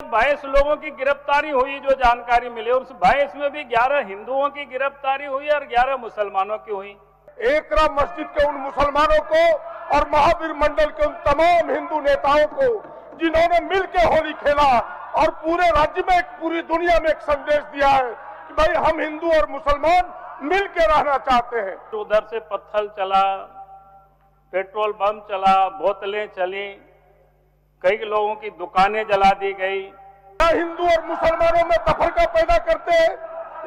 बाद 22 लोगों की गिरफ्तारी हुई जो जानकारी मिली, और उस 22 में भी 11 हिंदुओं की गिरफ्तारी हुई और 11 मुसलमानों की हुई। एकरा मस्जिद के उन मुसलमानों को और महावीर मंडल के उन तमाम हिंदू नेताओं को जिन्होंने मिलकर होली खेला और पूरे राज्य में, पूरी दुनिया में एक संदेश दिया है कि भाई हम हिंदू और मुसलमान मिलकर रहना चाहते हैं। उधर से पत्थर चला, पेट्रोल बम चला, बोतलें चली, कई लोगों की दुकानें जला दी गई। हिंदू और मुसलमानों में तफरका पैदा करते हैं,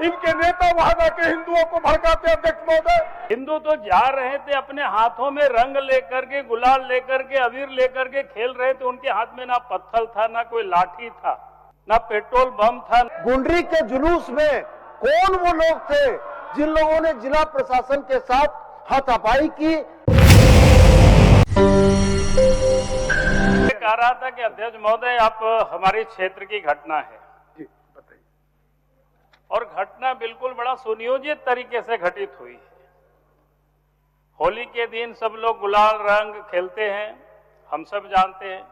इनके नेता वहां जाके हिंदुओं को भड़काते हैं। अध्यक्ष महोदय, हिंदू तो जा रहे थे अपने हाथों में रंग लेकर के, गुलाल लेकर के, अबीर लेकर के खेल रहे थे। उनके हाथ में ना पत्थर था, ना कोई लाठी था, ना पेट्रोल बम था। गुंडरी के जुलूस में कौन वो लोग थे जिन लोगों ने जिला प्रशासन के साथ हाथापाई की? कह रहा था कि अध्यक्ष महोदय, आप हमारे क्षेत्र की घटना है जी बताइए। और घटना बिल्कुल बड़ा सुनियोजित तरीके से घटित हुई है। होली के दिन सब लोग गुलाल रंग खेलते हैं, हम सब जानते हैं।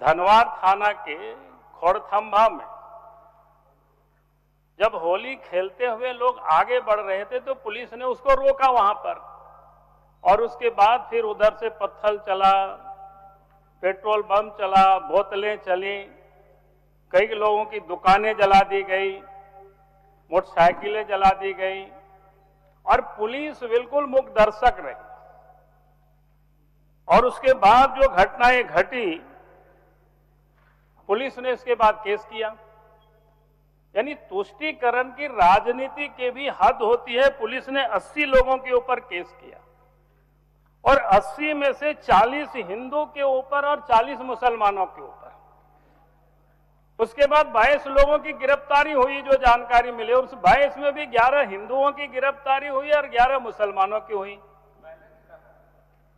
धनवार थाना के खोड़थंभा में जब होली खेलते हुए लोग आगे बढ़ रहे थे तो पुलिस ने उसको रोका वहां पर, और उसके बाद फिर उधर से पत्थर चला, पेट्रोल बम चला, बोतलें चली, कई लोगों की दुकानें जला दी गई, मोटरसाइकिलें जला दी गई, और पुलिस बिल्कुल मूक दर्शक रही। और उसके बाद जो घटनाएं घटी, पुलिस ने इसके बाद केस किया। यानी तुष्टीकरण की राजनीति की भी हद होती है। पुलिस ने 80 लोगों के ऊपर केस किया, और 80 में से 40 हिंदू के ऊपर और 40 मुसलमानों के ऊपर। उसके बाद 22 लोगों की गिरफ्तारी हुई जो जानकारी मिली, और उस 22 में भी 11 हिंदुओं की गिरफ्तारी हुई और 11 मुसलमानों की हुई।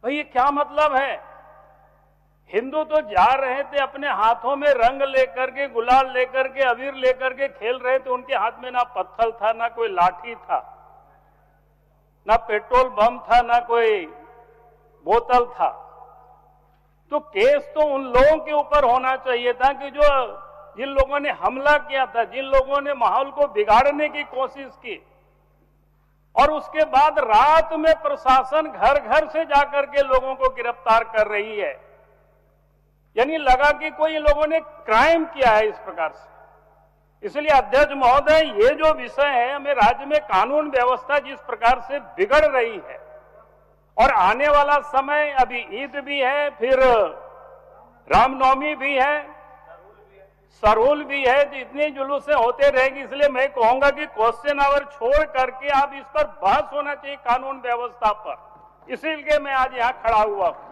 भाई ये क्या मतलब है? हिंदू तो जा रहे थे अपने हाथों में रंग लेकर के, गुलाल लेकर के, अबीर लेकर के खेल रहे थे। उनके हाथ में ना पत्थर था, ना कोई लाठी था, ना पेट्रोल बम था, ना कोई बोतल था। तो केस तो उन लोगों के ऊपर होना चाहिए था कि जो जिन लोगों ने हमला किया था, जिन लोगों ने माहौल को बिगाड़ने की कोशिश की। और उसके बाद रात में प्रशासन घर घर से जाकर के लोगों को गिरफ्तार कर रही है। यानी लगा कि कोई लोगों ने क्राइम किया है इस प्रकार से। इसलिए अध्यक्ष महोदय, ये जो विषय है, हमें राज्य में कानून व्यवस्था जिस प्रकार से बिगड़ रही है, और आने वाला समय, अभी ईद भी है, फिर रामनवमी भी है, सरहुल भी है, तो इतनी जुलूसें होते रहेंगी। इसलिए मैं कहूंगा कि क्वेश्चन आवर छोड़ करके आप इस पर बहस होना चाहिए कानून व्यवस्था पर। इसीलिए मैं आज यहाँ खड़ा हुआ हूँ।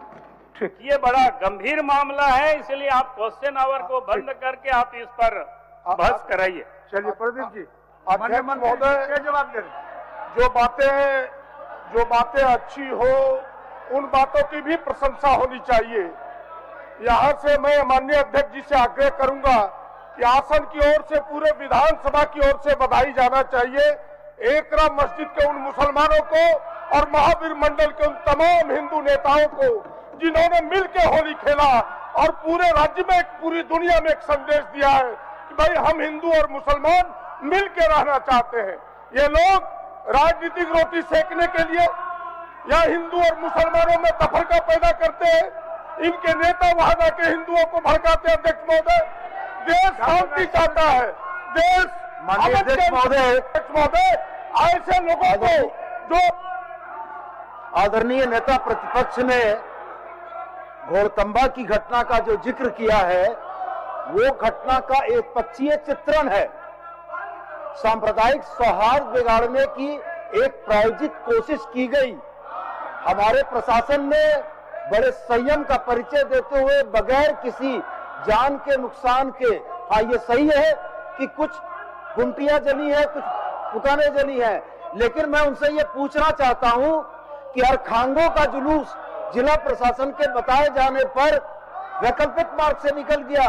ये बड़ा गंभीर मामला है, इसलिए आप क्वेश्चन आवर को बंद करके आप इस पर बहस कराइए। चलिए प्रदीप जी, अध्यक्ष महोदय, जवाब दे। जो बातें अच्छी हो, उन बातों की भी प्रशंसा होनी चाहिए। यहाँ से मैं माननीय अध्यक्ष जी से आग्रह करूंगा कि आसन की ओर से, पूरे विधानसभा की ओर से बधाई जाना चाहिए एकरा मस्जिद के उन मुसलमानों को और महावीर मंडल के उन तमाम हिंदू नेताओं को जिन्होंने मिलकर होली खेला और पूरे राज्य में, पूरी दुनिया में एक संदेश दिया है कि भाई हम हिंदू और मुसलमान मिलकर रहना चाहते हैं। ये लोग राजनीतिक रोटी सेकने के लिए या हिंदू और मुसलमानों में तफरका पैदा करते हैं, इनके नेता वहां जाके हिंदुओं को भड़काते हैं। अध्यक्ष महोदय, देश शांति चाहता है, देश अध्यक्ष महोदय ऐसे लोगों को जो आदरणीय नेता प्रतिपक्ष ने घोड़तंबा की घटना का जो जिक्र किया है, वो घटना का एक पक्षीय चित्रण है। सांप्रदायिक सौहार्द बिगाड़ने की एक प्रायोजित कोशिश की गई। हमारे प्रशासन ने बड़े संयम का परिचय देते हुए बगैर किसी जान के नुकसान के, हाँ ये सही है कि कुछ गुमटियां जली है, कुछ दुकानें जली है, लेकिन मैं उनसे ये पूछना चाहता हूं कि अरखांगों का जुलूस जिला प्रशासन के बताए जाने पर वैकल्पिक मार्ग से निकल गया।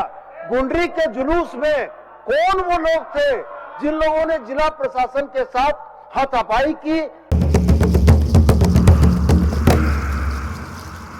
गुंडरी के जुलूस में कौन वो लोग थे जिन लोगों ने जिला प्रशासन के साथ हाथापाई की